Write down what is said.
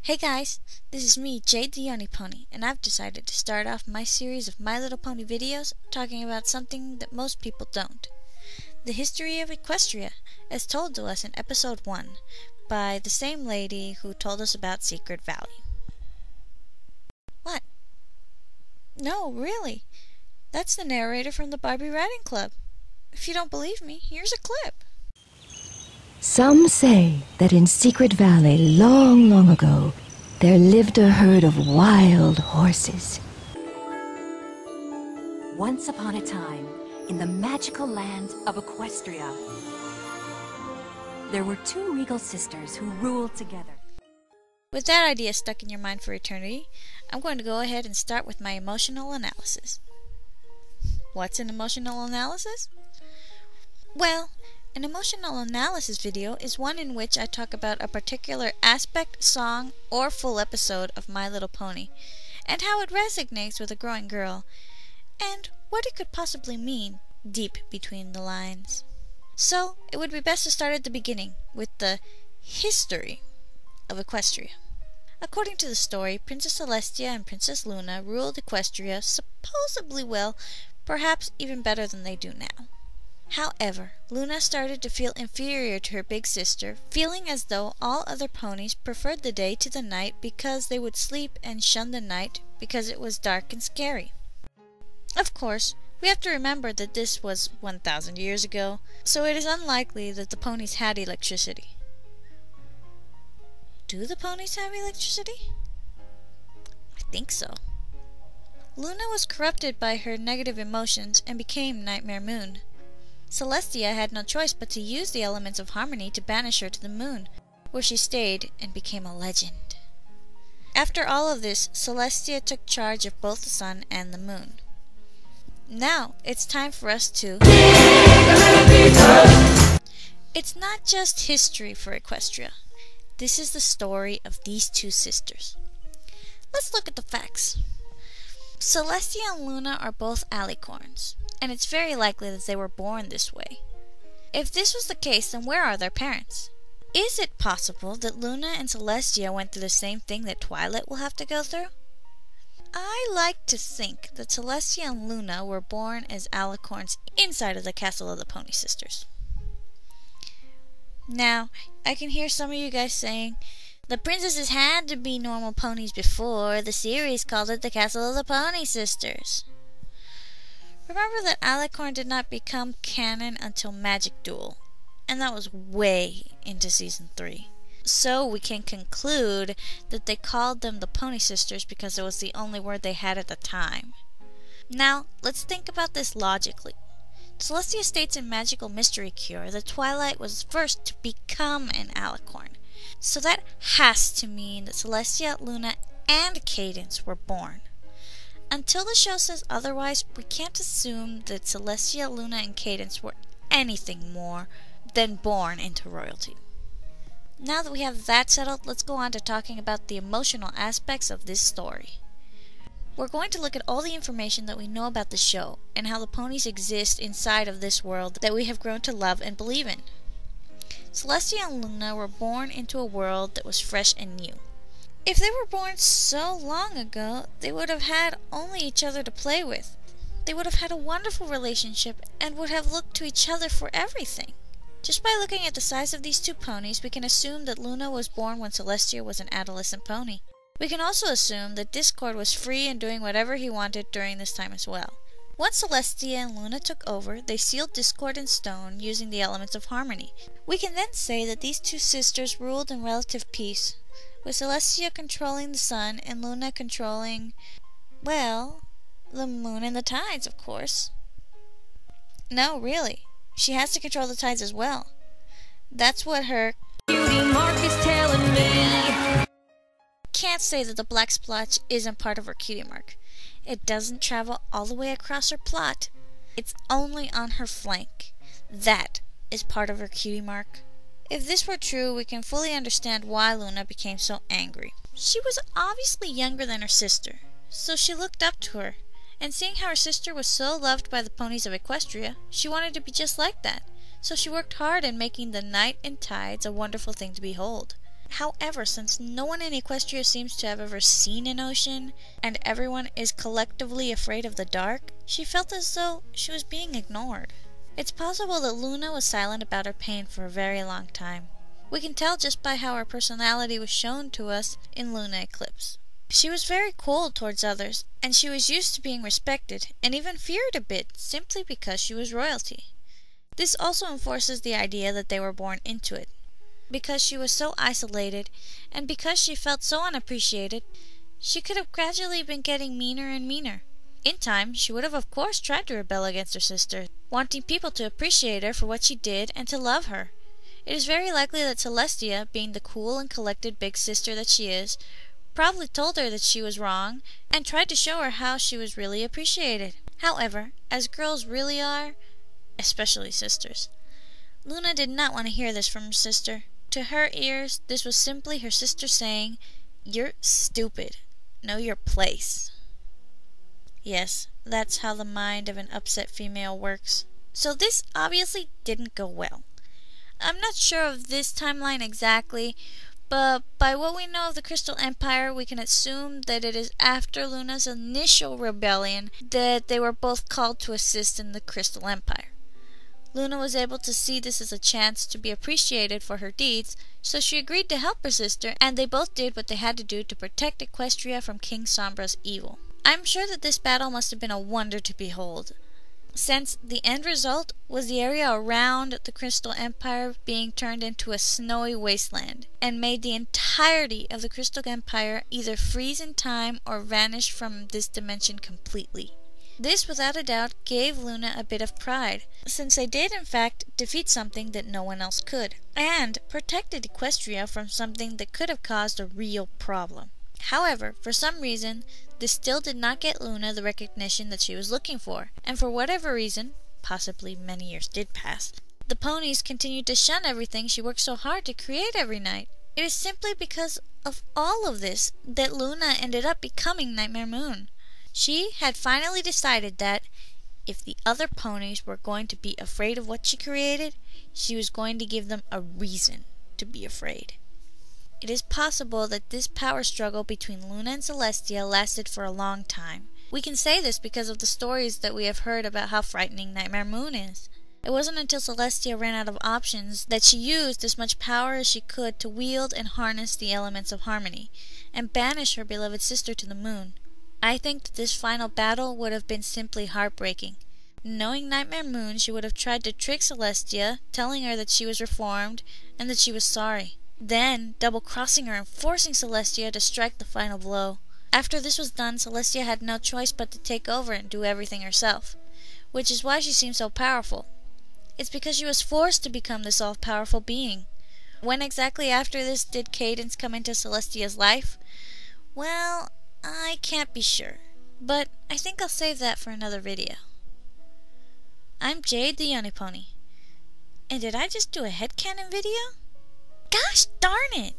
Hey guys, this is me, Jade the Yoni Pony, and I've decided to start off my series of My Little Pony videos talking about something that most people don't. The history of Equestria, as told to us in episode 1, by the same lady who told us about Secret Valley. What? No, really. That's the narrator from the Barbie Writing Club. If you don't believe me, here's a clip. Some say that in Secret Valley, long, long ago, there lived a herd of wild horses. Once upon a time, in the magical land of Equestria, there were two regal sisters who ruled together. With that idea stuck in your mind for eternity, I'm going to go ahead and start with my emotional analysis. What's an emotional analysis? Well, an emotional analysis video is one in which I talk about a particular aspect, song, or full episode of My Little Pony, and how it resonates with a growing girl, and what it could possibly mean deep between the lines. So, it would be best to start at the beginning, with the history of Equestria. According to the story, Princess Celestia and Princess Luna ruled Equestria supposedly well, perhaps even better than they do now. However, Luna started to feel inferior to her big sister, feeling as though all other ponies preferred the day to the night because they would sleep and shun the night because it was dark and scary. Of course, we have to remember that this was 1,000 years ago, so it is unlikely that the ponies had electricity. Do the ponies have electricity? I think so. Luna was corrupted by her negative emotions and became Nightmare Moon. Celestia had no choice but to use the elements of harmony to banish her to the moon, where she stayed and became a legend. After all of this, Celestia took charge of both the sun and the moon. Now, it's time for us to... It's not just history for Equestria. This is the story of these two sisters. Let's look at the facts. Celestia and Luna are both alicorns, and it's very likely that they were born this way. If this was the case, then where are their parents? Is it possible that Luna and Celestia went through the same thing that Twilight will have to go through? I like to think that Celestia and Luna were born as alicorns inside of the castle of the Pony Sisters. Now, I can hear some of you guys saying, the princesses had to be normal ponies before. The series called it the Castle of the Pony Sisters. Remember that Alicorn did not become canon until Magic Duel, and that was way into Season 3. So we can conclude that they called them the Pony Sisters because it was the only word they had at the time. Now, let's think about this logically. Celestia states in Magical Mystery Cure that Twilight was first to become an Alicorn. So that has to mean that Celestia, Luna, and Cadance were born. Until the show says otherwise, we can't assume that Celestia, Luna, and Cadance were anything more than born into royalty. Now that we have that settled, let's go on to talking about the emotional aspects of this story. We're going to look at all the information that we know about the show, and how the ponies exist inside of this world that we have grown to love and believe in. Celestia and Luna were born into a world that was fresh and new. If they were born so long ago, they would have had only each other to play with. They would have had a wonderful relationship and would have looked to each other for everything. Just by looking at the size of these two ponies, we can assume that Luna was born when Celestia was an adolescent pony. We can also assume that Discord was free and doing whatever he wanted during this time as well. Once Celestia and Luna took over, they sealed Discord in stone using the elements of harmony. We can then say that these two sisters ruled in relative peace, with Celestia controlling the sun and Luna controlling, well, the moon and the tides, of course. No, really. She has to control the tides as well. That's what her cutie mark is telling me. Can't say that the black splotch isn't part of her cutie mark. It doesn't travel all the way across her plot. It's only on her flank. That is part of her cutie mark. If this were true, we can fully understand why Luna became so angry. She was obviously younger than her sister, so she looked up to her, and seeing how her sister was so loved by the ponies of Equestria, she wanted to be just like that, so she worked hard in making the night and tides a wonderful thing to behold. However, since no one in Equestria seems to have ever seen an ocean, and everyone is collectively afraid of the dark, she felt as though she was being ignored. It's possible that Luna was silent about her pain for a very long time. We can tell just by how her personality was shown to us in Luna Eclipse. She was very cold towards others, and she was used to being respected, and even feared a bit, simply because she was royalty. This also enforces the idea that they were born into it. Because she was so isolated, and because she felt so unappreciated, she could have gradually been getting meaner and meaner. In time, she would have of course tried to rebel against her sister, wanting people to appreciate her for what she did and to love her. It is very likely that Celestia, being the cool and collected big sister that she is, probably told her that she was wrong, and tried to show her how she was really appreciated. However, as girls really are, especially sisters, Luna did not want to hear this from her sister. To her ears, this was simply her sister saying, "You're stupid. Know your place." Yes, that's how the mind of an upset female works. So this obviously didn't go well. I'm not sure of this timeline exactly, but by what we know of the Crystal Empire, we can assume that it is after Luna's initial rebellion that they were both called to assist in the Crystal Empire. Luna was able to see this as a chance to be appreciated for her deeds, so she agreed to help her sister, and they both did what they had to do to protect Equestria from King Sombra's evil. I'm sure that this battle must have been a wonder to behold, since the end result was the area around the Crystal Empire being turned into a snowy wasteland, and made the entirety of the Crystal Empire either freeze in time or vanish from this dimension completely. This, without a doubt, gave Luna a bit of pride, since they did in fact defeat something that no one else could, and protected Equestria from something that could have caused a real problem. However, for some reason, this still did not get Luna the recognition that she was looking for, and for whatever reason, possibly many years did pass, the ponies continued to shun everything she worked so hard to create every night. It is simply because of all of this that Luna ended up becoming Nightmare Moon. She had finally decided that, if the other ponies were going to be afraid of what she created, she was going to give them a reason to be afraid. It is possible that this power struggle between Luna and Celestia lasted for a long time. We can say this because of the stories that we have heard about how frightening Nightmare Moon is. It wasn't until Celestia ran out of options that she used as much power as she could to wield and harness the elements of harmony, and banish her beloved sister to the moon. I think that this final battle would have been simply heartbreaking. Knowing Nightmare Moon, she would have tried to trick Celestia, telling her that she was reformed and that she was sorry. Then, double-crossing her and forcing Celestia to strike the final blow. After this was done, Celestia had no choice but to take over and do everything herself, which is why she seemed so powerful. It's because she was forced to become this all-powerful being. When exactly after this did Cadance come into Celestia's life? Well, I can't be sure, but I think I'll save that for another video. I'm Jade the Yoni Pony, and did I just do a headcanon video? Gosh darn it!